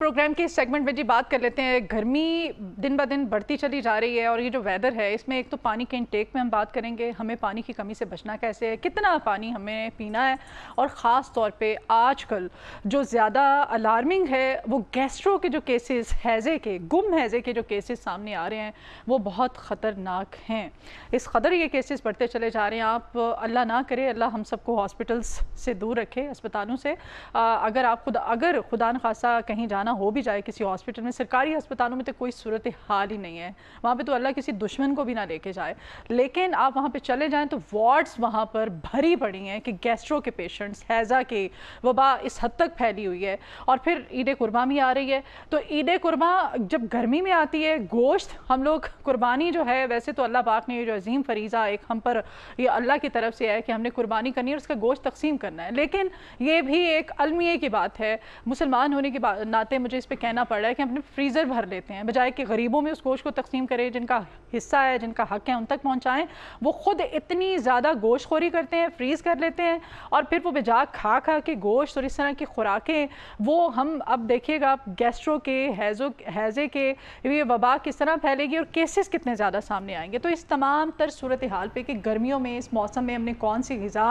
Programme के इस segment में जी बात कर लेते हैं। गर्मी दिन ब दिन बढ़ती चली जा रही है और ये जो वेदर है इसमें एक तो पानी के इंटेक में हम बात करेंगे, हमें पानी की कमी से बचना कैसे है, कितना पानी हमें पीना है, और ख़ास तौर पे आजकल जो ज़्यादा अलार्मिंग है वो गैस्ट्रो के जो केसेस, हैज़े के, गुम हैज़े के जो केसेस सामने आ रहे हैं वो बहुत ख़तरनाक हैं। इस कदर ये केसेस बढ़ते चले जा रहे हैं। आप अल्लाह ना करे, अल्लाह हम सबको हॉस्पिटल्स से दूर रखे, अस्पतालों से। अगर खुदा न खासा कहीं जाना हो भी जाए किसी हॉस्पिटल में, सरकारी अस्पतालों में तो कोई सूरत हाल ही नहीं है, वहाँ पे तो अल्लाह किसी दुश्मन को भी ना लेके जाए, लेकिन आप वहाँ पे चले जाएं तो वार्ड्स वहाँ पर भरी पड़ी हैं कि गैस्ट्रो के पेशेंट्स, हैज़ा के वबा इस हद तक फैली हुई है। और फिर ईद कुर्बान भी आ रही है, तो ईद कुर्बान जब गर्मी में आती है, गोश्त हम लोग कुर्बानी जो है, वैसे तो अल्लाह पाक ने जो अजीम फरीज़ा एक हम पर ये अल्लाह की तरफ से है कि हमने कुर्बानी करनी है और उसका गोश्त तकसीम करना है, लेकिन ये भी एक अलमिये की बात है। मुसलमान होने के नाते मुझे इस पे कहना पड़ रहा है कि हम अपने फ्रीज़र भर लेते हैं, बजाय कि गरीबों में उस गोश्त को तकसीम करें, जिनका हिस्सा है, जिनका हक है, उन तक पहुंचाएं। वो खुद इतनी ज़्यादा गोश्तखोरी करते हैं, फ्रीज़ कर लेते हैं, और फिर वो बेजा खा खा के गोश्त और इस तरह की खुराकें, वो हम अब देखिएगा गैस्ट्रो के, हैज़े के ये वबा किस तरह फैलेगी और केसेस कितने ज़्यादा सामने आएंगे। तो इस तमाम तर सूरत हाल पे कि गर्मियों में, इस मौसम में हमने कौन सी ग़िज़ा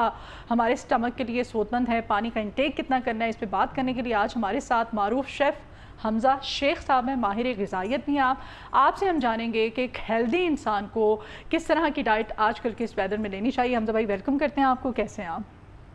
हमारे स्टमक के लिए सेहतमंद है, पानी का इंटेक कितना करना है, इस पर बात करने के लिए आज हमारे साथ मारूफ शेफ़ हमज़ा शेख साहब हैं, माहिर ग़िज़ाइयत भी हैं। आपसे हम जानेंगे कि एक हेल्दी इंसान को किस तरह की डाइट आजकल के इस वेदर में लेनी चाहिए। हमज़ा भाई, वेलकम करते हैं आपको, कैसे हैं आप?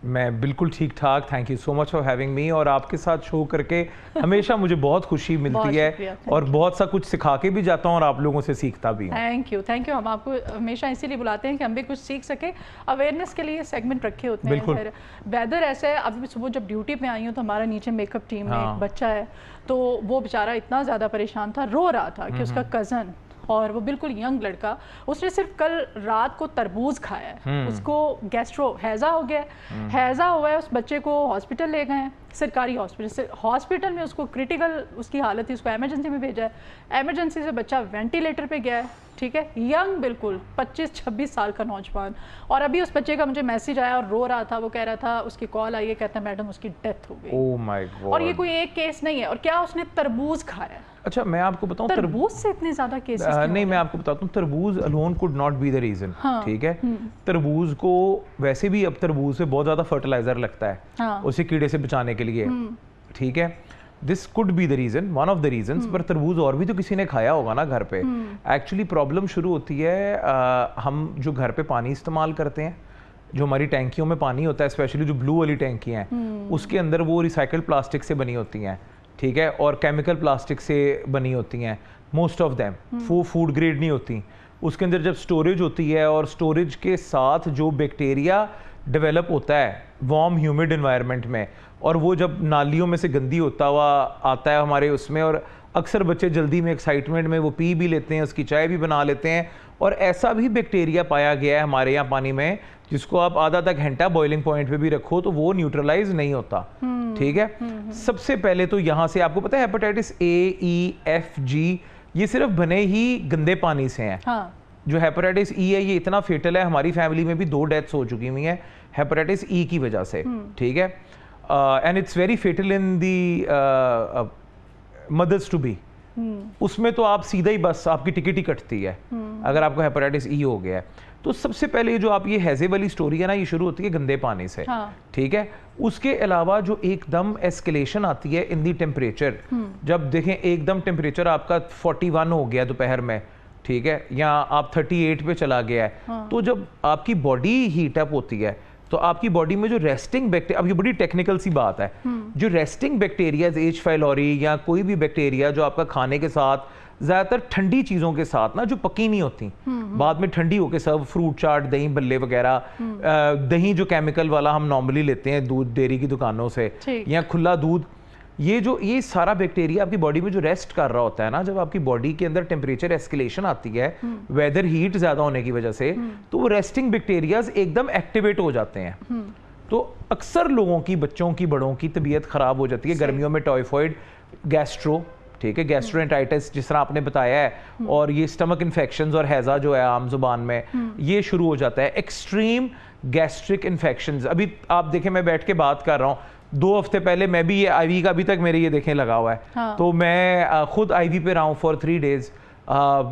मैं बिल्कुल ठीक ठाक, thank you so much for having me. और आपके साथ शो करके हमेशा मुझे बहुत खुशी मिलती है और बहुत सा कुछ सिखा के भी जाता हूँ और आप लोगों से सीखता भी हूँ। Thank you. हम आपको हमेशा इसीलिए बुलाते हैं कि हम भी कुछ सीख सके, अवेयरनेस के लिए सेगमेंट रखे होते हैं। बिल्कुल। वेदर ऐसा है, अभी सुबह जब ड्यूटी पे आई हूँ तो हमारा नीचे मेकअप टीम में एक बच्चा है, तो वो बेचारा इतना ज़्यादा परेशान था, रो रहा था कि उसका कज़न, और वो बिल्कुल यंग लड़का, उसने सिर्फ कल रात को तरबूज खाया है, उसको गैस्ट्रो हैज़ा हो गया, हैज़ा हुआ है। उस बच्चे को हॉस्पिटल ले गए हैं, सरकारी हॉस्पिटल में उसको क्रिटिकल उसकी हालत थी, उसको एमरजेंसी में भेजा है। एमरजेंसी से बच्चा वेंटिलेटर पे गया है, ठीक है, यंग बिल्कुल 25-26 साल का नौजवान। और अभी उस बच्चे का मुझे मैसेज आया और रो रहा था, वो कह रहा था, उसकी कॉल आई है, कहता है मैडम उसकी डेथ हो गई। Oh my God. और ये कोई एक केस नहीं है, और क्या उसने तरबूज खाया है। अच्छा, मैं आपको बताऊं, तरबूज से इतने ज्यादा केसेस नहीं, मैं आपको बताता हूँ, तरबूज alone could not be the reason. ठीक है, तरबूज को वैसे भी अब तरबूज से बहुत ज्यादा फर्टिलाइजर लगता है उसे कीड़े से बचाने के लिए, ठीक है। This could be the reason, one of the reasons. पर तरबूज और भी तो किसी ने खाया होगा ना घर पे। एक्चुअली प्रॉब्लम शुरू होती है, हम जो घर पे पानी इस्तेमाल करते हैं, जो हमारी टैंकियों में पानी होता है, स्पेशली जो ब्लू वाली टैंकियाँ हैं, उसके अंदर वो रिसाइकल्ड प्लास्टिक से बनी होती हैं, ठीक है, और केमिकल प्लास्टिक से बनी होती हैं मोस्ट ऑफ देम। वो फूड ग्रेड नहीं होती। उसके अंदर जब स्टोरेज होती है और स्टोरेज के साथ जो बैक्टीरिया डेवलप होता है वार्म ह्यूमिड एनवायरनमेंट में, और वो जब नालियों में से गंदी होता हुआ आता है हमारे उसमें, और अक्सर बच्चे जल्दी में एक्साइटमेंट में वो पी भी लेते हैं, उसकी चाय भी बना लेते हैं, और ऐसा भी बैक्टीरिया पाया गया है हमारे यहाँ पानी में जिसको आप आधा तक घंटा बॉइलिंग पॉइंट पे भी रखो तो वो न्यूट्रलाइज नहीं होता, ठीक है। सबसे पहले तो यहाँ से आपको पता है हेपेटाइटिस ए, ई, एफ, जी ये सिर्फ बने ही गंदे पानी से हैं। हाँ। जो हेपेटाइटिस ई है ये इतना फेटल है, हमारी फैमिली में भी 2 डेथ्स हो चुकी हुई हैं हेपेटाइटिस ई की वजह से, ठीक है। And it's very fatal in the mothers to be. उसमें तो आप सीधा ही बस आपकी टिकट ही कटती है अगर आपको हेपेटाइटिस ई हो गया है। तो सबसे पहले जो आप ये हैज़े वाली स्टोरी है ना, ये शुरू होती है गंदे पानी से, ठीक है। उसके अलावा जो एकदम एस्केलेशन आती है इन दी टेम्परेचर, जब देखें एकदम टेम्परेचर आपका 41 हो गया दोपहर में, ठीक है, या आप 38 पे चला गया है, तो जब आपकी बॉडी हीट अप होती है तो आपकी बॉडी में जो रेस्टिंग बैक्टीरिया, अब ये बड़ी टेक्निकल सी बात है, जो रेस्टिंग बैक्टीरिया एच फाइलोरी या कोई भी बैक्टीरिया जो आपका खाने के साथ, ज़्यादातर ठंडी चीज़ों के साथ ना, जो पकी नहीं होती, बाद में ठंडी होके सब फ्रूट चाट, दही बल्ले वगैरह, दही जो केमिकल वाला हम नॉर्मली लेते हैं दूध डेयरी की दुकानों से, या खुला दूध, ये सारा बैक्टीरिया आपकी बॉडी में जो रेस्ट कर रहा होता है ना, जब आपकी बॉडी के अंदर टेम्परेचर एस्केलेशन आती है वेदर हीट ज़्यादा होने की वजह से, तो वो रेस्टिंग बैक्टीरियाज एकदम एक्टिवेट हो जाते हैं। तो अक्सर लोगों की, बच्चों की, बड़ों की तबीयत ख़राब हो जाती है गर्मियों में। टाइफाइड, गैस्ट्रो, ठीक है, गैस्ट्रोएंटाइटिस जिस तरह आपने बताया है, और ये स्टमक इन्फेक्शंस और हैज़ा जो है आम जुबान में, ये शुरू हो जाता है। एक्सट्रीम गैस्ट्रिक इन्फेक्शंस, अभी आप देखें मैं बैठ के बात कर रहा हूँ 2 हफ्ते पहले मैं भी ये आईवी का अभी तक मेरे ये देखें लगा हुआ है। हाँ। तो मैं खुद आईवी पे रहा हूँ फॉर 3 डेज।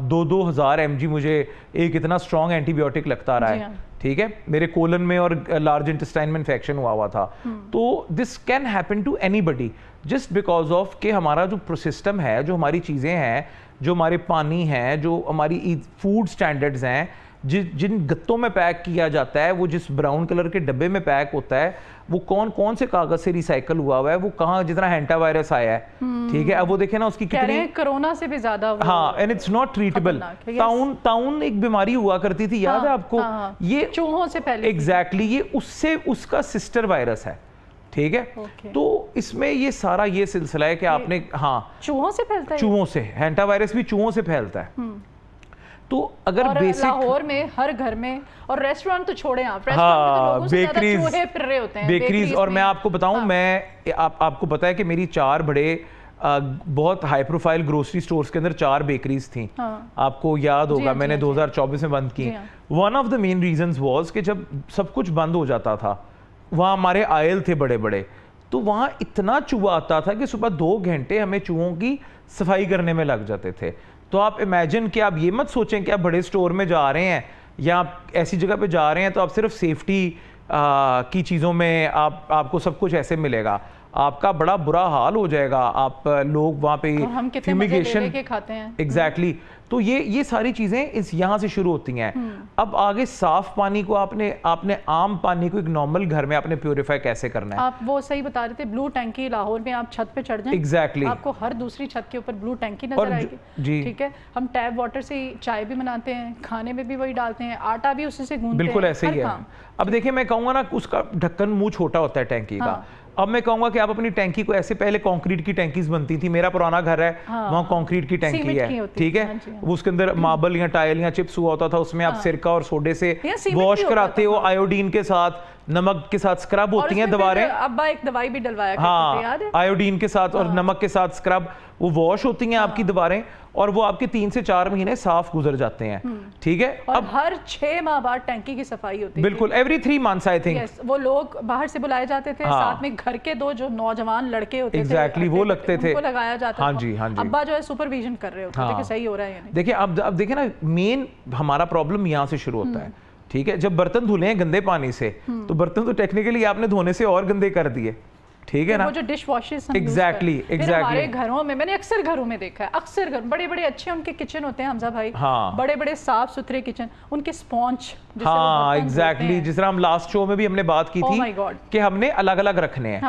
2,000 mg मुझे एक इतना स्ट्रॉन्ग एंटीबायोटिक लगता रहा है। ठीक है, मेरे कोलन में और लार्ज इंटेस्टाइन में इन्फेक्शन हुआ था। तो this can happen to anybody just because of कि हमारा जो सिस्टम है, जो हमारी चीज़ें हैं, जो हमारे पानी हैं, जो हमारी फूड स्टैंडर्ड्स हैं, जिन गत्तों में पैक किया जाता है, वो जिस ब्राउन कलर के डब्बे में पैक होता है, वो कौन कौन से कागज से रिसाइकल हुआ हुआ है, वो कहाँ, जितना हैंटा वायरस आया है। ठीक है, अब वो देखे ना उसकी कितनी, कोरोना से भी ज्यादा। हाँ, एंड इट्स नॉट ट्रीटेबल। ताउन एक बीमारी हुआ करती थी, याद है आपको? ये चूहों से पहले। एग्जैक्टली, ये उससे उसका सिस्टर वायरस है। ठीक है, तो इसमें ये सारा ये सिलसिला है कि आपने, हाँ, चूहों से फैलता है, चूहों से, हैंटा वायरस भी चूहों से फैलता है। तो अगर बेसिक लाहौर में हर घर में, और रेस्टोरेंट तो छोड़े आप, हाँ, बेकरीज फिर रहे होते हैं, बेकरीज। और मैं आपको बताऊं, हाँ, मैं आपको पता है कि मेरी 4 बड़े बहुत हाई प्रोफाइल ग्रोसरी स्टोर्स के अंदर 4 बेकरीज थी। हाँ। आपको याद होगा, मैंने 2024 में बंद की। One of the main reasons was कि जब सब कुछ बंद हो जाता था, वहाँ हमारे आयल थे बड़े बड़े, तो वहाँ इतना चूहा आता था कि सुबह 2 घंटे हमें चूहों की सफाई करने में लग जाते थे। तो आप इमेजिन कि आप ये मत सोचें कि आप बड़े स्टोर में जा रहे हैं या आप ऐसी जगह पे जा रहे हैं तो आप सिर्फ सेफ्टी की चीज़ों में आपको सब कुछ ऐसे मिलेगा। आपका बड़ा बुरा हाल हो जाएगा। आप लोग वहाँ पे फ्यूमिगेशन खाते हैं। एग्जैक्टली। तो ये सारी चीज़ें इस यहाँ से शुरू होती हैं। अब आगे साफ पानी को आपने आम पानी को एक नॉर्मल घर में आपने प्योरीफाई कैसे करना है? आप वो सही बता रहे थे, ब्लू टैंकी लाहौर में आप छत पे चढ़ जाएं, एग्जैक्टली, आपको हर दूसरी छत के ऊपर ब्लू टैंकी नजर आएगी। ठीक है, हम टैप वाटर से चाय भी बनाते हैं, खाने में भी वही डालते हैं, आटा भी उसी से गूंथते हैं। बिल्कुल ऐसे ही है। अब देखिए, मैं कहूँगा ना, उसका ढक्कन मुंह छोटा होता है टैंकी का। अब मैं कहूंगा कि आप अपनी टैंकी को ऐसे, पहले कंक्रीट की टैंकीज बनती थी, मेरा पुराना घर है, वहाँ कंक्रीट की टैंकी है। ठीक है, वो उसके अंदर मार्बल या टाइल या चिप्स हुआ होता था, उसमें आप सिरका और सोडे से वॉश कराते हो, आयोडीन के साथ, नमक के साथ स्क्रब होती हैं दीवारें। अब्बा एक दवाई भी डलवाया करते थे, याद है? आयोडीन के साथ और नमक के साथ स्क्रब, वो वॉश होती हैं आपकी दीवारें, और वो आपके 3 से 4 महीने साफ गुजर जाते हैं। ठीक है, और अब हर 6 माह बाद टैंकी की सफाई होती है। बिल्कुल, एवरी 3 मंथ्स आई थिंक। वो लोग बाहर से बुलाए जाते थे, साथ में घर के 2 जो नौजवान लड़के होते थे, वो लगते थे, उनको लगाया जाता था। हाँ जी, हाँ जी। अब्बा जो है सुपरविजन कर रहे होते थे कि सही हो रहा है। देखिए, अब देखिए ना, मेन हमारा प्रॉब्लम यहाँ से शुरू होता है। ठीक है, जब बर्तन धुले हैं गंदे पानी से, तो बर्तन तो टेक्निकली आपने धोने से और गंदे कर दिए। ठीक है ना, वो जो डिश वॉशेस एग्जैक्टली हमारे घरों में, मैंने अक्सर घरों में देखा है, अक्सर घर बड़े बड़े अच्छे उनके किचन होते हैं हमजा भाई, हाँ, बड़े बड़े साफ सुथरे किचन, उनके स्पॉन्ज, हाँ एग्जैक्टली, जिस तरह हम लास्ट शो में भी हमने बात की थी कि हमने अलग अलग रखने हैं,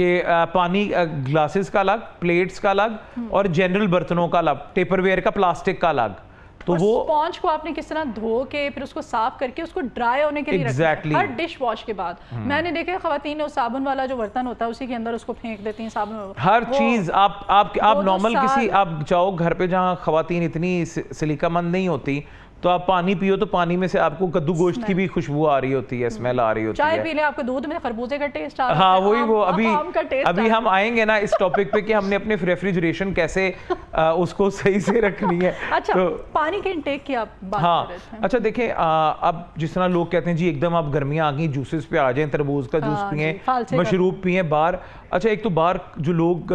कि पानी ग्लासेस का अलग, प्लेट्स का अलग, और जनरल बर्तनों का अलग, टेपरवेयर का, प्लास्टिक का अलग। तो वो स्पॉन्ज को आपने किस तरह धो के फिर उसको साफ करके उसको ड्राई होने के लिए exactly. हर डिश वॉश के बाद। मैंने देखा खवातीन वो साबुन वाला जो बर्तन होता है उसी के अंदर उसको फेंक देती हैं साबुन। हर चीज आप नॉर्मल किसी, आप जाओ घर पे जहाँ खवातीन इतनी सलीकामंद नहीं होती, तो आप पानी पियो तो पानी में से आपको कद्दू गोश्त की भी खुशबू आ रही होती है, स्मेल आ रही होती है। चाय पी ले, आपको दूध में खरबूजे का टेस्ट आ रहा है। हाँ, वही वो अभी हम आएंगे ना इस टॉपिक पे कि हमने अपने रेफ्रिजरेशन कैसे उसको सही से रखनी है। अच्छा, तो पानी के इनटेक की आप बात कर रहे थे। अच्छा देखिए, अब जिस तरह लोग कहते हैं जी एकदम आप गर्मियाँ आ गई, जूसेस पे आ जाएं, तरबूज का जूस पिए, मशरूब पिए बाहर। अच्छा, एक तो बाहर जो लोग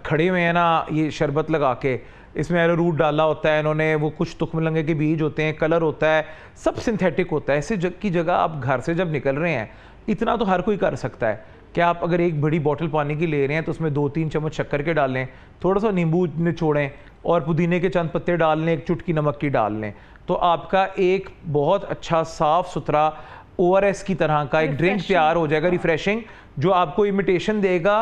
खड़े हुए हैं ना, ये शरबत लगा के, इसमें एरोरूट डाला होता है इन्होंने, वो कुछ तुखमलंगे के बीज होते हैं, कलर होता है, सब सिंथेटिक होता है। ऐसे की जगह आप घर से जब निकल रहे हैं, इतना तो हर कोई कर सकता है कि आप अगर एक बड़ी बोतल पानी की ले रहे हैं तो उसमें 2-3 चम्मच शक्कर के डाल लें, थोड़ा सा नींबू निचोड़ें और पुदीने के चंद पत्ते डाल लें, एक चुटकी नमक की डाल लें, तो आपका एक बहुत अच्छा साफ सुथरा ORS की तरह का एक ड्रिंक तैयार हो जाएगा, रिफ्रेशिंग, जो आपको इमिटेशन देगा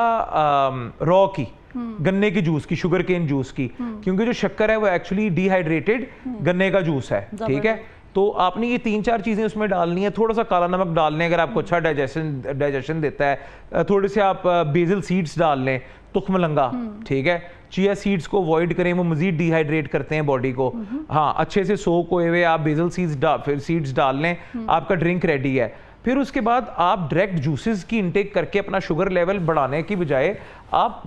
रॉ की, गन्ने के जूस की, शुगर केन जूस की, क्योंकि जो शक्कर है वो एक्चुअली डिहाइड्रेटेड गन्ने का जूस है। ठीक है, तो आपने ये 3-4 चीज़ें उसमें डालनी है, थोड़ा सा काला नमक डाल लें अगर आपको अच्छा डाइजेशन देता है, थोड़े से आप बेसिल सीड्स डाल लें, तुखमलंगा, ठीक है, चिया सीड्स को अवॉइड करें, वो मजीद डिहाइड्रेट करते हैं बॉडी को। हाँ, अच्छे से सोक हुए हुए आप बेसिल सीड्स डाल लें, आपका ड्रिंक रेडी है। फिर उसके बाद आप डायरेक्ट जूसेस की इंटेक करके अपना शुगर लेवल बढ़ाने की बजाय आप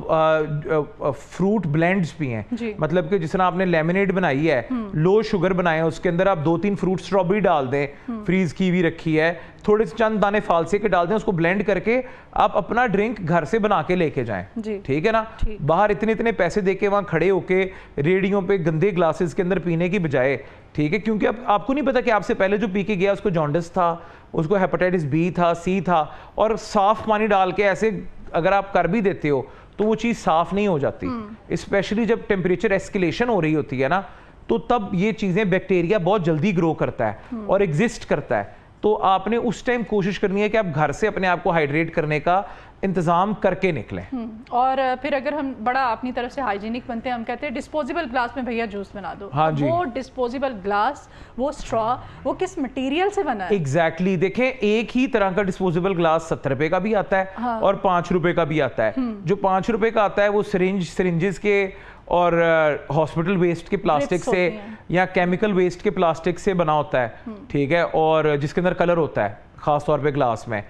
फ्रूट ब्लेंड्स पिएं। मतलब कि जिस तरह आपने लेमनेड बनाई है, लो शुगर बनाए, उसके अंदर आप 2-3 फ्रूट, स्ट्रॉबेरी डाल दें, फ्रीज की हुई रखी है, थोड़े से चंद दाने फालसे के डाल दें, उसको ब्लेंड करके आप अपना ड्रिंक घर से बना के लेके जाएं, ठीक है ना। बाहर इतने इतने पैसे देके वहां खड़े होके रेडियो पे गंदे ग्लासेस के अंदर पीने की बजाय, ठीक है, क्योंकि अब आपको नहीं पता कि आपसे पहले जो पी के गया उसको जॉन्डिस था, उसको हेपेटाइटिस बी था, सी था, और साफ पानी डाल के ऐसे अगर आप कर भी देते हो तो वो चीज़ साफ नहीं हो जाती। स्पेशली जब टेम्परेचर एस्केलेशन हो रही होती है ना, तो तब ये चीज़ें, बैक्टीरिया बहुत जल्दी ग्रो करता है और एग्जिस्ट करता है। तो आपने उस टाइम कोशिश करनी है कि आप घर से अपने आप को हाइड्रेट करने का इंतजाम करके निकलें। और फिर अगर हम बड़ा अपनी तरफ से हाइजीनिक बनते हैं, हम कहते हैं डिस्पोजेबल ग्लास में भैया जूस बना दो। हाँ जी। वो डिस्पोजेबल ग्लास, वो स्ट्रॉ, वो किस मटेरियल से बना है? एग्जैक्टली देखें, एक ही तरह का डिस्पोजेबल ग्लास 70 रुपए का भी आता है, हाँ, और 5 रुपए का भी आता है। जो 5 रुपए का आता है वो सिरिंजेस के और हॉस्पिटल वेस्ट के प्लास्टिक से या केमिकल वेस्ट के प्लास्टिक से बना होता है, ठीक है, और जिसके अंदर कलर होता है खास तौर पे ग्लास में,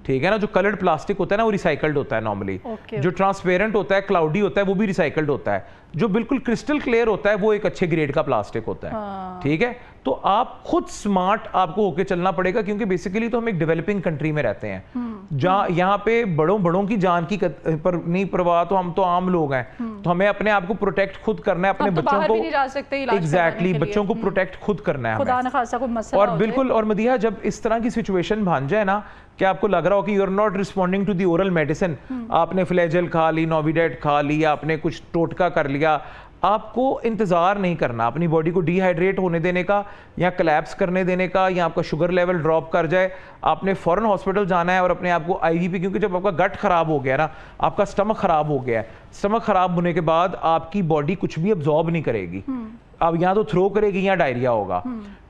ठीक है ना। जो कलर्ड प्लास्टिक होता है ना वो रिसाइकल्ड होता है नॉर्मली। जो ट्रांसपेरेंट होता है, क्लाउडी होता है, वो भी रिसाइकल्ड होता है। जो बिल्कुल क्रिस्टल क्लियर होता है वो एक अच्छे ग्रेड का प्लास्टिक होता है, ठीक है। तो आप खुद स्मार्ट आपको होके चलना पड़ेगा, क्योंकि बेसिकली तो हम एक डेवलपिंग कंट्री में रहते हैं जहाँ यहाँ पे बड़ों की जान की पर नहीं परवाह, तो हम तो आम लोग हैं, तो हमें अपने आप को प्रोटेक्ट खुद करना है, अपने बच्चों को एग्जैक्टली बच्चों को प्रोटेक्ट खुद करना है हमें। और बिल्कुल, और मदीहा जब इस तरह की सिचुएशन भान जाए ना कि आपको लग रहा हो कि you are not responding to the oral medicine, आपने फ्लैजेल खा ली, नोविडेट खा ली, आपने कुछ टोटका कर लिया, आपको इंतज़ार नहीं करना अपनी बॉडी को डिहाइड्रेट होने देने का या कोलैप्स करने देने का, या आपका शुगर लेवल ड्रॉप कर जाए, आपने फ़ौरन हॉस्पिटल जाना है और अपने आप को आईवी पे, क्योंकि जब आपका गट ख़राब हो गया ना, आपका स्टमक ख़राब हो गया है, स्टमक ख़राब होने के बाद आपकी बॉडी कुछ भी अब्जॉर्ब नहीं करेगी, अब या तो थ्रो करेगी या डायरिया होगा।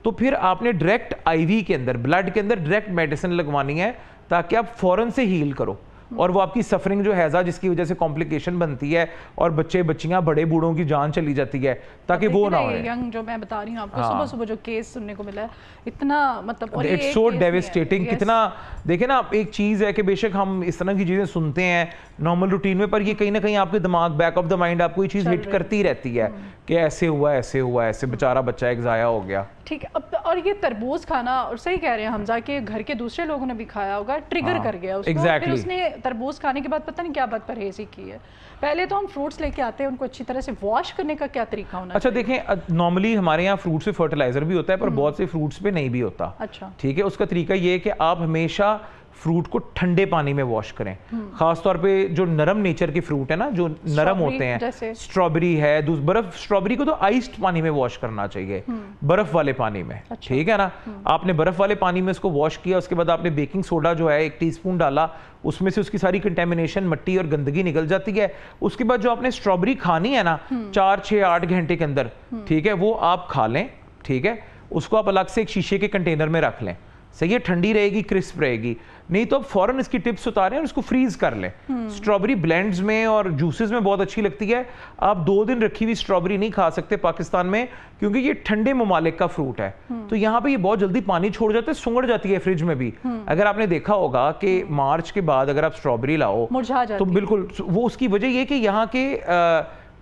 तो फिर आपने डायरेक्ट आईवी के अंदर, ब्लड के अंदर डायरेक्ट मेडिसिन लगवानी है ताकि आप फ़ौरन से हील करो, और वो आपकी सफरिंग जो हैजा जिसकी वजह से कॉम्प्लिकेशन बनती है और बच्चे बच्चियां बड़े बूढ़ों की जान चली जाती है, ताकि वो ना हो। यंग जो मैं बता रही हूँ आपको, सुबह सुबह जो केस सुनने को मिला है, इतना मतलब इट्स सो डेविस्टेटिंग। कितना देखे ना, एक चीज़ है कि बेशक हम इस तरह की चीज़ें सुनते हैं नॉर्मल रूटीन में, पर ये कहीं ना कहीं आपके दिमाग, बैक ऑफ द माइंड आपको ये चीज़ हिट करती रहती है कि ऐसे हुआ, ऐसे हुआ, ऐसे बेचारा बच्चा एक ज़ाया हो गया। ठीक है। अब और ये तरबूज खाना, और सही कह रहे हैं हमजा के घर के दूसरे लोगों ने भी खाया होगा, ट्रिगर कर गया उसको। Exactly. फिर उसने तरबूज खाने के बाद पता नहीं क्या बात परहेज़ी की है। पहले तो हम फ्रूट्स लेके आते हैं, उनको अच्छी तरह से वॉश करने का क्या तरीका होना अच्छा चाहिए? देखें, नॉर्मली हमारे यहाँ फ्रूट्स पे फर्टिलाइजर भी होता है, पर बहुत से फ्रूट्स पे नहीं भी होता। अच्छा, ठीक है। उसका तरीका ये है कि आप हमेशा फ्रूट को ठंडे पानी में वॉश करें, खास तौर पे जो नरम नेचर के फ्रूट है ना, जो नरम होते हैं, स्ट्रॉबेरी है, बर्फ, स्ट्रॉबेरी को तो आइस्ड पानी में वॉश करना चाहिए, बर्फ वाले पानी में। अच्छा। ठीक है ना। आपने बर्फ वाले पानी में इसको वॉश किया, उसके बाद आपने बेकिंग सोडा जो है 1 टीस्पून डाला, उसमें से उसकी सारी कंटेमिनेशन, मट्टी और गंदगी निकल जाती है। उसके बाद जो आपने स्ट्रॉबेरी खानी है ना 4, 6, 8 घंटे के अंदर, ठीक है, वो आप खा लें। ठीक है। उसको आप अलग से एक शीशे के कंटेनर में रख लें, सही है, ठंडी रहेगी, क्रिस्प रहेगी। नहीं तो आप फौरन इसकी टिप्स उतारें और इसको फ्रीज कर लें। स्ट्रॉबेरी ब्लेंड्स में और जूसेस में बहुत अच्छी लगती है। आप 2 दिन रखी हुई स्ट्रॉबेरी नहीं खा सकते पाकिस्तान में, क्योंकि ये ठंडे ममालिक का फ्रूट है, तो यहाँ पे ये बहुत जल्दी पानी छोड़ जाता है, सुंगड़ जाती है फ्रिज में भी। अगर आपने देखा होगा कि मार्च के बाद अगर आप स्ट्रॉबेरी लाओ तो बिल्कुल, वो उसकी वजह ये कि यहाँ के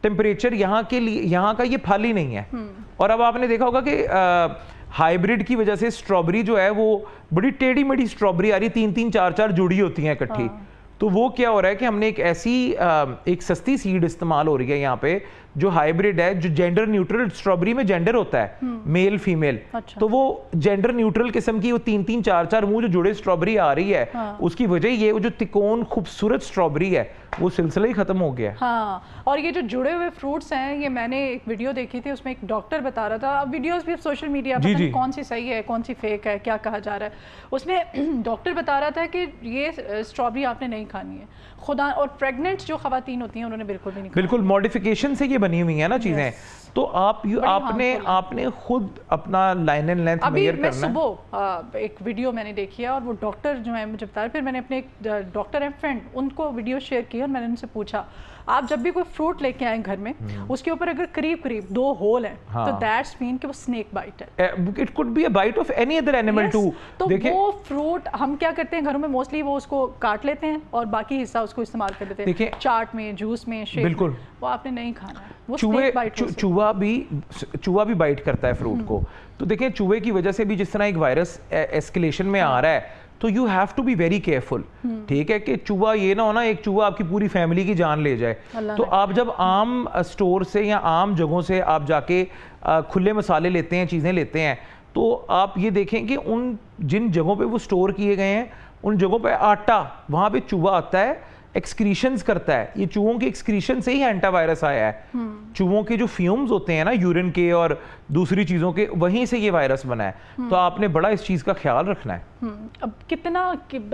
टेम्परेचर यहाँ के लिए, यहाँ का ये फल ही नहीं है। और अब आपने देखा होगा कि हाइब्रिड की वजह से स्ट्रॉबेरी जो है वो बड़ी टेढ़ी मेढ़ी स्ट्रॉबेरी आ रही, 3-3, 4-4 जुड़ी होती हैं इकट्ठी। तो वो क्या हो रहा है कि हमने एक ऐसी एक सस्ती सीड इस्तेमाल हो रही है यहाँ पे जो हाइब्रिड है, जो जेंडर न्यूट्रल, स्ट्रॉबेरी में जेंडर होता है मेल फीमेल। अच्छा। तो वो जेंडर न्यूट्रल किस्म की वो 3-3, 4-4 मुंह जो जुड़े स्ट्रॉबेरी आ रही है, उसकी वजह ये जो तिकोन खूबसूरत स्ट्रॉबेरी है वो सिलसिला ही खत्म हो गया। हाँ, और ये जो जुड़े हुए फ्रूट्स हैं, ये मैंने एक वीडियो देखी थी, उसमें एक डॉक्टर बता रहा था, अब वीडियोस भी सोशल मीडिया पता नहीं कौन सी सही है कौन सी फेक है, क्या कहा जा रहा है, उसमें डॉक्टर बता रहा था कि ये स्ट्रॉबेरी आपने नहीं खानी है खुदा, और प्रेग्नेंट जो खवातीन होती हैं उन्होंने बिल्कुल भी नहीं, बिल्कुल मॉडिफिकेशन से ये बनी हुई है ना चीजें। तो आपने खुद अपना लाइन एंड लेंथ मेजर करना है। सुबह एक वीडियो मैंने देखी है और वो डॉक्टर जो है मुझे बता रहे, फिर मैंने अपने एक डॉक्टर है फ्रेंड, उनको वीडियो शेयर की और मैंने उनसे पूछा, आप जब भी कोई फ्रूट लेके आए घर में, उसके ऊपर अगर करीब 2 होल हैं, तो दैट्स मीन कि वो स्नेक बाइट है। It could be a bite of any other animal too. तो वो फ्रूट हम क्या करते हैं घरों में, मोस्टली वो उसको काट लेते हैं और बाकी हिस्सा उसको इस्तेमाल कर लेते हैं चाट में, जूस में, शेक में। बिल्कुल, वो आपने नहीं खाना है। वो चूहा भी बाइट करता है फ्रूट को। तो देखिए, चूहे की वजह से भी जिस तरह एक वायरस एस्केलेशन में आ रहा है, तो you have to be very careful, ठीक है, कि चूहा ये ना हो ना एक चूहा आपकी पूरी फैमिली की जान ले जाए। तो आप जब आम स्टोर से या आम जगहों से आप जाके खुले मसाले लेते हैं, चीज़ें लेते हैं, तो आप ये देखें कि उन जिन जगहों पे वो स्टोर किए गए हैं उन जगहों पे आटा, वहाँ पे चूहा आता है, एक्सक्रीशंस करता है। ये चूहों के एक्सक्रीशन से ही एंटावायरस आया है। चूहों के जो फ्यूम्स होते हैं ना यूरिन के और दूसरी चीज़ों के, वहीं से ये वायरस बना है। तो आपने बड़ा इस चीज़ का ख्याल रखना है। अब कितना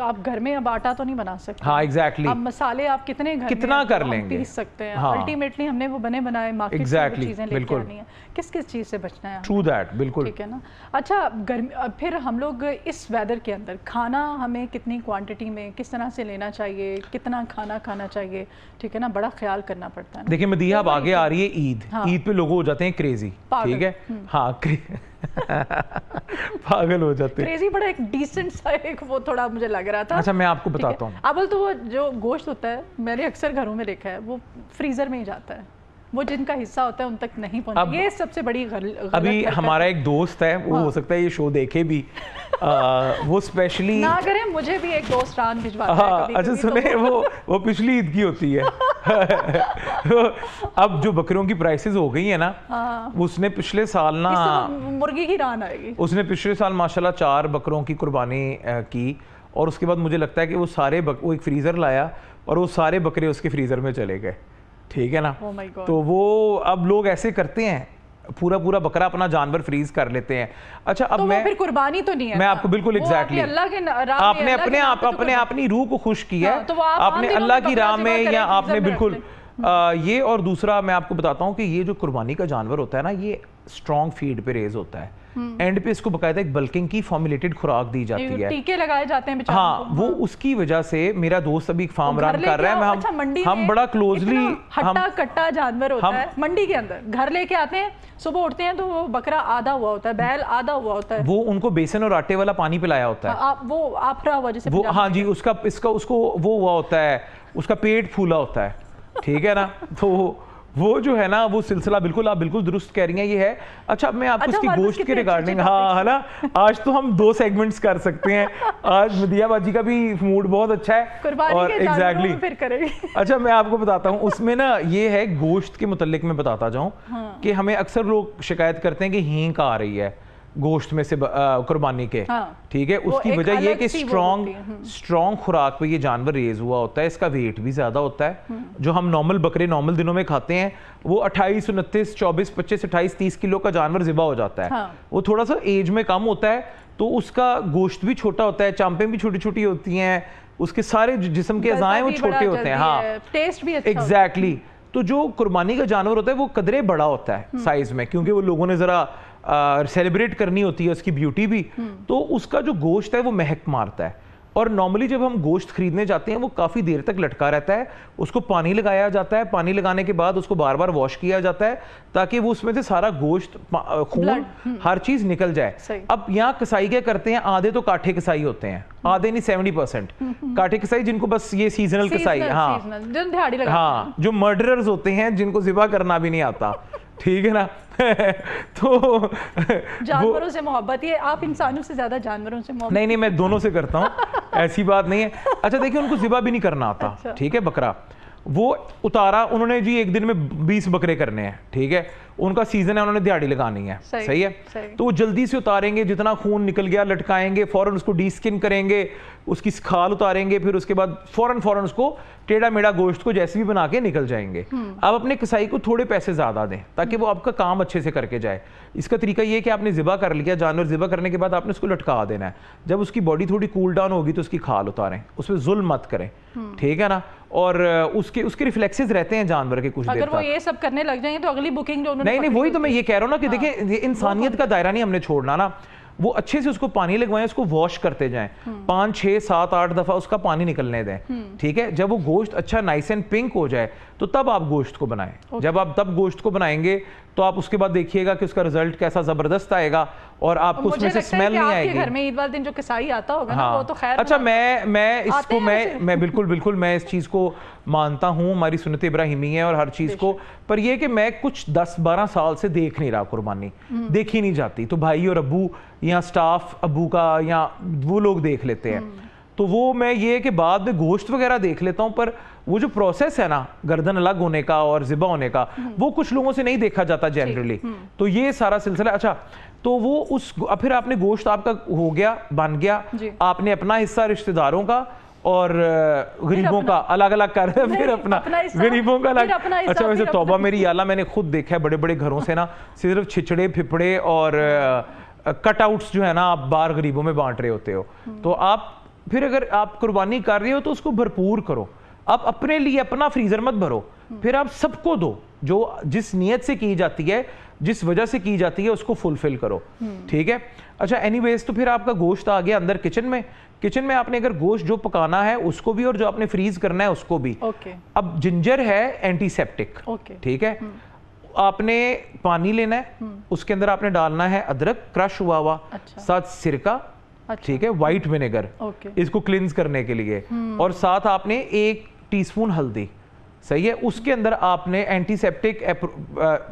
आप घर में अब आटा तो नहीं बना सकते। हाँ एग्जैक्टली। अब मसाले आप कितने घर कितना में कर लेंगे, पीस सकते हैं। हाँ। अल्टीमेटली हमने वो बने बनाए मार्केट से चीज़ें लेके आनी है। किस किस चीज़ से बचना है? ट्रू दैट, बिल्कुल ठीक है ना। अच्छा, गर्मी फिर हम लोग इस वेदर के अंदर खाना हमें कितनी क्वांटिटी में किस तरह से लेना चाहिए, कितना खाना खाना चाहिए, ठीक है ना, बड़ा ख्याल करना पड़ता है। देखिए मदीहा, अब आगे आ रही है ईद। हाँ। ईद पे लोग हो जाते हैं क्रेजी, ठीक है, हाँ पागल हो जाते हैं। क्रेजी बड़ा एक डिसेंट सा एक वो थोड़ा मुझे लग रहा था। अच्छा मैं आपको बताता हूँ। अबल तो वो जो गोश्त होता है मैंने अक्सर घरों में देखा है वो फ्रीजर में ही जाता है, वो जिनका हिस्सा होता है उन तक नहीं पहुंचता। ये सबसे बड़ी गलत। अभी हमारा एक दोस्त है, वो हो सकता है ये शो देखे भी, वो स्पेशली ना करें, मुझे भी एक दोस्त रान भिजवाता है। अच्छा सुने, तो वो पिछली ईद की होती है। अब जो बकरियों की प्राइसेस हो गई है ना, उसने पिछले साल ना मुर्गी की रान आएगी। उसने पिछले साल माशाल्लाह 4 बकरों की कुर्बानी की, और उसके बाद मुझे लगता है कि वो सारे वो एक फ्रीज़र लाया और वो सारे बकरे उसके फ्रीज़र में चले गए, ठीक है ना। तो वो अब लोग ऐसे करते हैं, पूरा पूरा बकरा अपना जानवर फ्रीज कर लेते हैं। अच्छा अब तो मैं फिर कुर्बानी तो नहीं है, मैं आपको बिल्कुल एग्जैक्टली, आपने अपने आपने अपनी रूह को खुश किया है, आपने अल्लाह की राह में, या आपने बिल्कुल ये। और दूसरा मैं आपको बताता हूँ कि ये जो कुर्बानी का जानवर होता है ना, ये स्ट्रॉन्ग फीड पे रेज होता है। एंड पे इसको बकायदा एक बल्किंग की फॉर्मुलेटेड खुराक दी जाती है, टीके लगाए जाते हैं बेचारों हाँ को। वो उसकी वजह से मेरा दोस्त अभी फार्म रन कर रहा है। अच्छा, हम बड़ा क्लोजली हट्टा कट्टा जानवर होता है मंडी के अंदर, घर लेके आते हैं, सुबह उठते हैं तो वो बकरा आधा हुआ होता है, बैल आधा हुआ होता है, वो उनको बेसन और आटे वाला पानी पिलाया होता है, वो आफरा हुआ जैसे वो, हाँ जी, उसको वो हुआ होता है, उसका पेट फूला होता है, ठीक है ना। तो वो जो है ना, वो सिलसिला बिल्कुल आप बिल्कुल दुरुस्त कह रही हैं, ये है। अच्छा मैं आपको इसकी गोश्त के रिगार्डिंग, हाँ है ना, आज तो हम 2 सेगमेंट्स कर सकते हैं। आज मदीहा बाजी का भी मूड बहुत अच्छा है और एग्जैक्टली। अच्छा मैं आपको बताता हूँ, उसमें ना ये है गोश्त के मुतल्लिक मैं बताता जाऊँ कि हमें अक्सर लोग शिकायत करते हैं कि हींग आ रही है गोश्त में से कुर्बानी के, ठीक है। उसकी वजह ये कि स्ट्रॉन्ग खुराक पे ये जानवर रेज हुआ होता है, इसका वेट भी ज्यादा होता है। जो हम नॉर्मल बकरे नॉर्मल दिनों में खाते हैं वो 28, 29, 24, 25, 28, 30 किलो का जानवर ज़िबा हो जाता है। वो थोड़ा सा एज में कम होता है तो उसका गोश्त भी छोटा होता है, चांपें भी छोटी छोटी होती हैं, उसके सारे जिस्म के अज़ाएं वो छोटे होते हैं, हाँ टेस्ट भी अच्छा एग्जैक्टली। तो जो कुर्बानी का जानवर होता है वो कदरे बड़ा होता है साइज में, क्योंकि वो लोगों ने जरा सेलिब्रेट करनी होती है उसकी ब्यूटी भी, तो उसका जो गोश्त है वो महक मारता है। और नॉर्मली जब हम गोश्त खरीदने जाते हैं वो काफ़ी देर तक लटका रहता है, उसको पानी लगाया जाता है, पानी लगाने के बाद उसको बार बार वॉश किया जाता है ताकि वो उसमें से सारा गोश्त, खून, हर चीज़ निकल जाए। अब यहाँ कसाई क्या करते हैं, आधे तो काठे कसाई होते हैं, आधे नहीं 70% काठे कसाई, जिनको बस ये सीजनल कसाई, हाँ जो मर्डरर्स होते हैं जिनको ज़िबा करना भी नहीं आता, ठीक है ना। तो जानवरों से मोहब्बत, ये आप इंसानों से ज्यादा जानवरों से मोहब्बत? नहीं, मैं दोनों से करता हूँ, ऐसी बात नहीं है। अच्छा देखिए, उनको ज़िबा भी नहीं करना आता, अच्छा। ठीक है, बकरा वो उतारा उन्होंने जी, एक दिन में 20 बकरे करने हैं, ठीक है, उनका सीजन है, उन्होंने दिहाड़ी लगानी है, सही है, तो वो जल्दी से उतारेंगे, जितना खून निकल गया लटकाएंगे, फौरन उसको डी स्किन करेंगे, उसकी खाल उतारेंगे, फिर उसके बाद फौरन उसको टेढ़ा मेढ़ा गोश्त को जैसे भी बना के निकल जाएंगे। आप अपने कसाई को थोड़े पैसे ज़्यादा दें ताकि वो आपका काम अच्छे से करके जाए। इसका तरीका ये है कि आपने ज़िबा कर लिया जानवर, ज़िबा करने के बाद आपने उसको लटका देना है, जब उसकी बॉडी थोड़ी कूल डाउन होगी तो उसकी खाल उतारें, उसमें जुल्म मत करें, ठीक है ना। और उसके रिफ्लेक्सेस रहते हैं जानवर के कुछ देर तक। अगर वो ये सब करने लग जाएंगे तो अगली बुकिंग जो उन्होंने नहीं, वही तो मैं ये कह रहा हूँ ना कि देखिए इंसानियत का दायरा नहीं हमने छोड़ना ना, वो अच्छे से उसको पानी लगवाएं, उसको वॉश करते जाएं, 5, 6, 7, 8 दफा उसका पानी निकलने दें, ठीक है। जब वो गोश्त अच्छा नाइस एंड पिंक हो जाए तो तब आप गोश्त को बनाएं। जब आप तब गोश्त को बनाएंगे तो आप उसके बाद देखिएगा कि उसका रिजल्ट कैसा जबरदस्त आएगा और आपको उसमें से स्मेल नहीं आएगी। घर में ईद वाले दिन जो कसाई आता होगा ना, वो तो खैर अच्छा, मैं इसको मैं बिल्कुल मैं इस चीज़ को मानता हूँ, हमारी सुन्नत इब्राहिमी है और हर चीज़ को, पर यह कि मैं कुछ 10-12 साल से देख नहीं रहा कुर्बानी, देखी नहीं जाती, तो भाई और अब्बू या स्टाफ अब्बू का या वो लोग देख लेते हैं, तो वो मैं ये कि बाद में गोश्त वगैरह देख लेता हूँ, पर वो जो प्रोसेस है ना गर्दन अलग होने का और ज़िबा होने का, वो कुछ लोगों से नहीं देखा जाता जनरली। तो ये सारा सिलसिला। अच्छा, तो वो फिर आपने गोश्त आपका हो गया, बन गया, आपने अपना हिस्सा रिश्तेदारों का और गरीबों का अलग अलग कर फिर अपना गरीबों का अलग। अच्छा, वैसे तौबा मेरी याला, मैंने खुद देखा है बड़े बड़े घरों से ना सिर्फ छिछड़े फिपड़े और कटआउट्स जो है ना आप बाहर गरीबों में बांट रहे होते हो। तो आप फिर अगर आप कुर्बानी कर रहे हो तो उसको भरपूर करो, आप अपने लिए अपना फ्रीजर मत भरो, फिर आप सबको दो, जो जिस नीयत से की जाती है, जिस वजह से की जाती है उसको फुलफिल करो, ठीक है। अच्छा, एनीवेज, तो फिर आपका गोश्त आ गया अंदर किचन में आपने अगर गोश्त जो पकाना है उसको भी और जो आपने फ्रीज करना है उसको भी। अब जिंजर है एंटीसेप्टिक, ठीक है। आपने पानी लेना है, उसके अंदर आपने डालना है अदरक क्रश हुआ हुआ, साथ सिरका, ठीक है, व्हाइट विनेगर इसको क्लींस करने के लिए, और साथ आपने 1 टीस्पून हल्दी, सही है। उसके अंदर आपने एंटीसेप्टिक,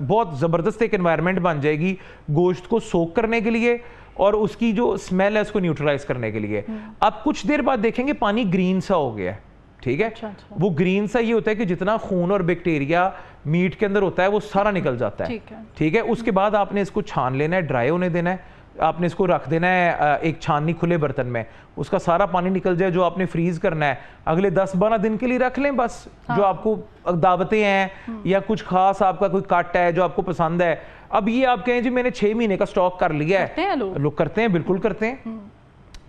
बहुत जबरदस्त एक एनवायरनमेंट बन जाएगी गोश्त को सोक करने के लिए और उसकी जो स्मेल है उसको न्यूट्रलाइज करने के लिए। आप कुछ देर बाद देखेंगे पानी ग्रीन सा हो गया है, ठीक है। अच्छा। वो ग्रीन सा ये होता है कि जितना खून और बैक्टीरिया मीट के अंदर होता है वो सारा निकल जाता है, ठीक है। उसके बाद आपने इसको छान लेना है, ड्राई होने देना है, आपने इसको रख देना है एक छाननी खुले बर्तन में, उसका सारा पानी निकल जाए, जो आपने फ्रीज करना है अगले 10-12 दिन के लिए रख लें बस। हाँ। जो आपको दावतें हैं या कुछ खास आपका कोई कट है जो आपको पसंद है, अब ये आप कहें जी मैंने 6 महीने का स्टॉक कर लिया है, लोग करते हैं, बिल्कुल करते हैं,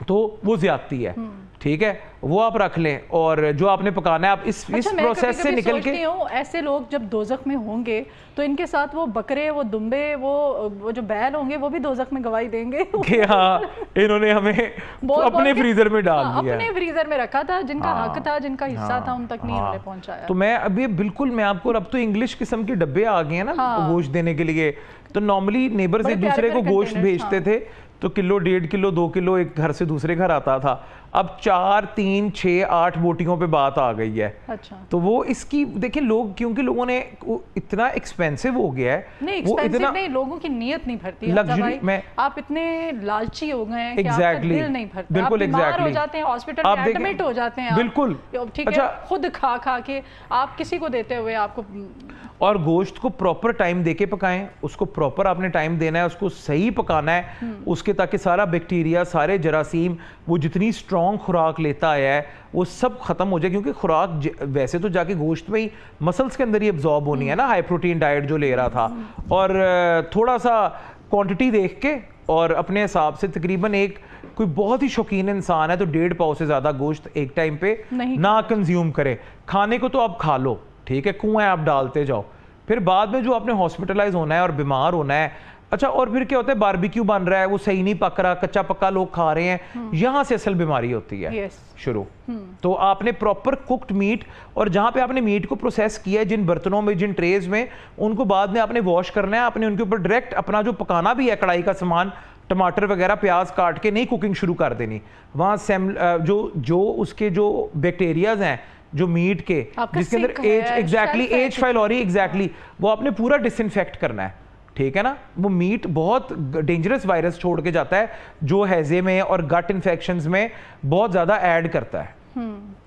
तो वो ज्यादती है, ठीक है, वो आप रख लें। और जो आपने पकाना है आप इस प्रोसेस से निकल के, ऐसे लोग जब दोजख में होंगे तो इनके साथ वो बकरे, वो दुम्बे, वो जो बैल होंगे वो भी दोजख में गवाही देंगे कि हाँ इन्होंने हमें अपने फ्रीजर में डाल दिया, अपने फ्रीजर में रखा था, जिनका हक था, जिनका हिस्सा था, उन तक नहीं इन्होंने पहुंचाया। तो मैं अभी बिल्कुल मैं आपको, अब तो इंग्लिश किस्म के डब्बे आ गए हैं ना गोश्त देने के लिए, तो नॉर्मली नेबर्स एक दूसरे को गोश्त भेजते थे, तो किलो, 1.5 किलो, 2 किलो एक घर से दूसरे घर आता था। अब 4, 3, 6, 8 बोटियों पे बात आ गई है। अच्छा। तो वो इसकी देखिए लोग, क्योंकि लोगों ने इतना एक्सपेंसिव हो गया है, नहीं एक्सपेंसिव नहीं, लोगों की नीयत नहीं भरती, लग्जरी में आप इतने लालची हो गए हैं कि आपका दिल नहीं भरता, बिल्कुल एग्जैक्टली, हो जाते हैं हॉस्पिटल में एडमिट हो जाते हैं, बिल्कुल, ठीक है, खुद खा के आप किसी को देते हुए आपको। और गोश्त को प्रॉपर टाइम देके पकाएं, उसको प्रॉपर आपने टाइम देना है, उसको सही पकाना है उसके, ताकि सारा बैक्टीरिया, सारे जरासीम, वो जितनी स्ट्रॉन्ग खुराक लेता आया है वो सब खत्म हो जाए, क्योंकि खुराक वैसे तो जाके गोश्त में ही मसल्स के अंदर ही एब्जॉर्ब होनी है ना, हाई प्रोटीन डाइट जो ले रहा था, और थोड़ा सा क्वांटिटी देख के और अपने हिसाब से, तकरीबन एक कोई बहुत ही शौकीन इंसान है तो 1.5 पाव से ज्यादा गोश्त एक टाइम पे ना कंज्यूम करे। खाने को तो आप खा लो, ठीक है, कुएं आप डालते जाओ, फिर बाद में जो आपने हॉस्पिटलाइज होना है और बीमार होना है। अच्छा, और फिर क्या होता है, बारबेक्यू बन रहा है, वो सही नहीं पक रहा, कच्चा पक्का लोग खा रहे हैं, यहां से असल बीमारी होती है शुरू। तो आपने प्रॉपर कुक्ड मीट, और जहां पे आपने मीट को प्रोसेस किया है, जिन बर्तनों में, जिन ट्रेज में, उनको बाद में आपने वॉश करना है, आपने उनके ऊपर डायरेक्ट अपना जो पकाना भी है कढ़ाई का सामान, टमाटर वगैरह, प्याज काट के नहीं कुकिंग शुरू कर देनी, वहां जो उसके जो बैक्टीरियाज हैं जो मीट के, जिसके अंदर एच फाइलोरी एग्जैक्टली, वो आपने पूरा डिसइंफेक्ट करना है, ठीक है ना। वो मीट बहुत डेंजरस वायरस छोड़ के जाता है जो हैजे में और गट इन्फेक्शंस में बहुत ज्यादा ऐड करता है।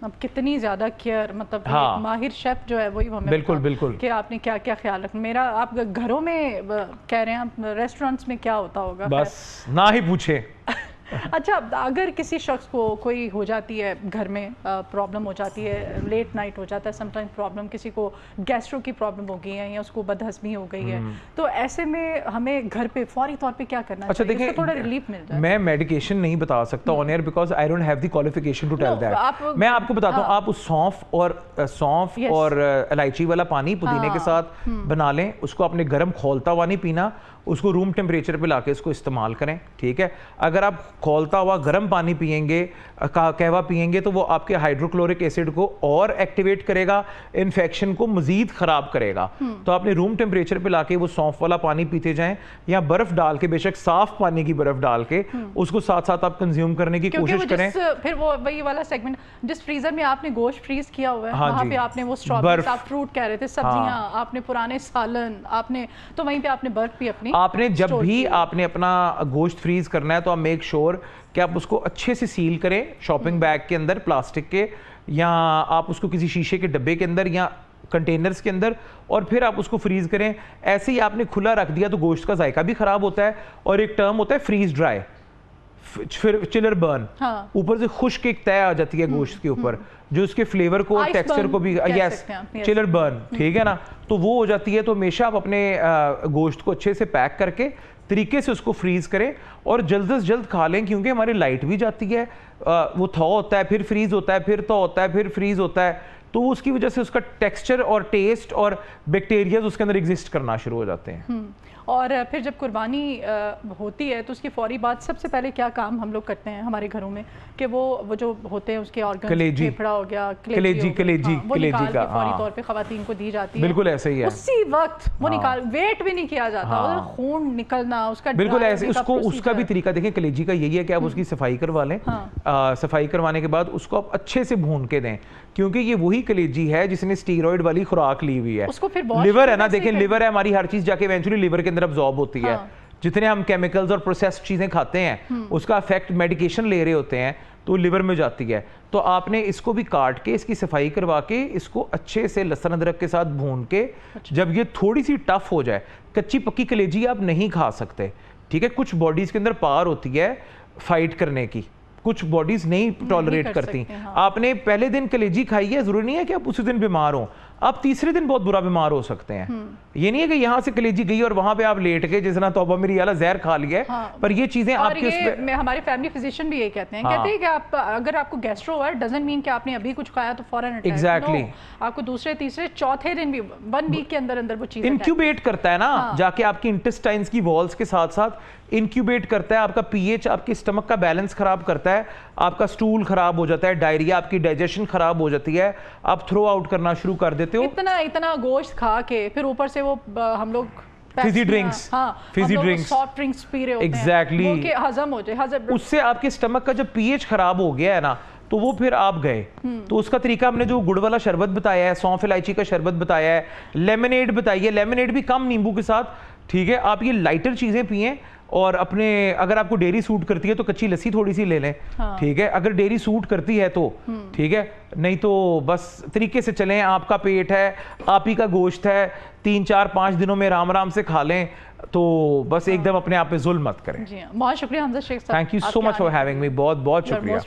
अब कितनी ज्यादा केयर, मतलब हाँ। माहिर शेफ जो है वही हमें बिल्कुल कि आपने क्या क्या ख्याल रखना। मेरा, आप घरों में कह रहे हैं, आप रेस्टोरेंट्स में क्या होता होगा, बस ना ही पूछे। अच्छा, अगर किसी शख्स को कोई हो जाती है, घर में प्रॉब्लम हो जाती है, लेट नाइट हो जाता है समटाइम प्रॉब्लम, किसी को गैस्ट्रो की प्रॉब्लम हो गई है या उसको बदहज़मी हो गई है, तो ऐसे में हमें घर पे फौरी तौर पे क्या करना चाहिए? देखिए, थोड़ा रिलीफ मिल जाए। मैं मेडिकेशन नहीं बता सकता on air, because I don't have the qualification to tell that. मैं आपको बताता हूँ, आप उस सौंफ और इलायची वाला पानी पुदीने के साथ बना लें, उसको आपने गर्म खोलता हुआ नहीं पीना, उसको रूम टेम्परेचर पे लाके इसको इस्तेमाल करें, ठीक है। अगर आप खौलता हुआ गर्म पानी पिएंगे, कहवा पिएंगे, तो वो आपके हाइड्रोक्लोरिक एसिड को और एक्टिवेट करेगा, इन्फेक्शन को मजीद ख़राब करेगा। तो आपने रूम टेम्परेचर पे लाके वो सौंफ वाला पानी पीते जाएं, या बर्फ़ डाल के, बेशक साफ़ पानी की बर्फ़ डाल के उसको साथ साथ आप कंज्यूम करने की कोशिश करें। फिर वो वही वाला सेगमेंट, जिस फ्रीज़र में आपने गोश्त फ्रीज किया हुआ है, वहाँ पे आपने वो स्ट्रॉबेरी, आप फ्रूट कह रहे थे, सब्जियाँ, आपने पुराने सालन, आपने तो वहीं पे आपने बर्फ भी अपनी, आपने जब भी आपने अपना गोश्त फ्रीज करना है तो आप मेक श्योर कि आप उसको अच्छे से सील करें, शॉपिंग बैग के अंदर, प्लास्टिक के, या आप उसको किसी शीशे के डब्बे के अंदर या कंटेनर्स के अंदर, और फिर आप उसको फ्रीज करें। ऐसे ही आपने खुला रख दिया तो गोश्त का जायका भी खराब होता है, और एक टर्म होता है फ्रीज ड्राई, फिर चिलर बर्न, ऊपर से खुश्क एक तय आ जाती है गोश्त के ऊपर, जो उसके फ्लेवर को और टेक्सचर को भी, यस, चिलर बर्न, ठीक है ना, तो वो हो जाती है। तो हमेशा आप अपने गोश्त को अच्छे से पैक करके तरीके से उसको फ्रीज करें और जल्द से जल्द खा लें, क्योंकि हमारी लाइट भी जाती है, वो थॉ होता है, फिर फ्रीज होता है, फिर थॉ होता है, फिर फ्रीज होता है, तो उसकी वजह से उसका टेक्सचर और टेस्ट और बैक्टीरिया उसके अंदर एग्जिस्ट करना शुरू हो जाते हैं। और फिर जब कुर्बानी होती है तो उसकी फौरी बाद सबसे पहले क्या काम हम लोग करते हैं हमारे घरों में, कि वो जो होते हैं उसके ऑर्गन, फेफड़ा हो गया, कलेजी का फौरी तौर पे खवातीन को दी जाती है। बिल्कुल ऐसे ही है, उसी वक्त वो निकाल, वेट भी नहीं किया जाता, खून निकलना उसका, बिल्कुल ऐसे। उसका भी तरीका देखें, कलेजी का यही है कि आप उसकी सफाई करवा लें, सफाई करवाने के बाद उसको आप अच्छे से भून के दें, क्योंकि ये वही कलेजी है जिसने स्टीरॉयड वाली खुराक ली हुई है। उसको फिर लिवर है ना, देखें लिवर है हमारी, हर चीज जाके इवेंचुअली लिवर के अंदर अब्सॉर्ब होती है। जितने हम केमिकल्स और प्रोसेस्ड चीजें खाते हैं उसका इफेक्ट मेडिकेशन ले रहे होते हैं तो लिवर में जाती है। तो आपने इसको भी काट के, इसकी सफाई करवा के, इसको अच्छे से लहसुन अदरक के साथ भून के, जब ये थोड़ी सी टफ हो जाए, कच्ची पक्की कलेजी आप नहीं खा सकते, ठीक है। कुछ बॉडीज के अंदर पावर होती है फाइट करने की, कुछ बॉडीज नहीं टॉलरेट करती। आपने पहले दिन कलेजी खाई है, जरूरी नहीं है कि आप उसी दिन बीमार हो, आप तीसरे दिन बहुत बुरा बीमार हो सकते हैं। ये नहीं है कि यहाँ से कलेजी गई और वहां पे आप लेट गए, जिस तरह तौबा मेरी आला जहर खा लिया है। पर ये चीजें आपके, हमारे फैमिली फिजिशियन भी यही कहते हैं, कहते हैं कि आप अगर आपको गैस्ट्रो है, डजंट मीन कि आपने अभी कुछ खाया तो फौरन एग्जैक्टली आपको दूसरे तीसरे चौथे दिन भी 1 वीक के अंदर अंदर वो चीज इंक्यूबेट करता है ना, जाके आपकी इंटेस्टाइन्स की वॉल्स के साथ साथ इंक्यूबेट करता है, आपका पीएच, आपके स्टमक का बैलेंस खराब करता है, आपका स्टूल खराब हो जाता है, डायरिया, आपकी डाइजेशन खराब हो जाती है, आप थ्रो आउट करना शुरू कर देते हो। इतना गोश्त खा के फिर ऊपर से वो हम लोग Fiji drinks, Fiji drinks, soft drinks P रहे होते हैं, एग्जैक्टली, वो कि हजम हो जाए, उससे आपके स्टमक का जब पीएच खराब हो गया है ना, तो वो फिर आप गए। तो उसका तरीका हमने जो गुड़ वाला शरबत बताया है, सौंफ इलायची का शरबत बताया है, लेमनेड बताई है, लेमनेड भी कम नींबू के साथ, ठीक है। आप ये लाइटर चीजें पिएं, और अपने, अगर आपको डेयरी सूट करती है तो कच्ची लस्सी थोड़ी सी ले लें, ठीक है, अगर डेयरी सूट करती है तो, ठीक है, नहीं तो बस तरीके से चलें। आपका पेट है, आप ही का गोश्त है, 3, 4, 5 दिनों में आराम आराम से खा लें, तो बस एकदम अपने आप पे जुल्म मत करें। बहुत शुक्रिया हमजा शेख साहब, thank you so much for having me, बहुत बहुत शुक्रिया।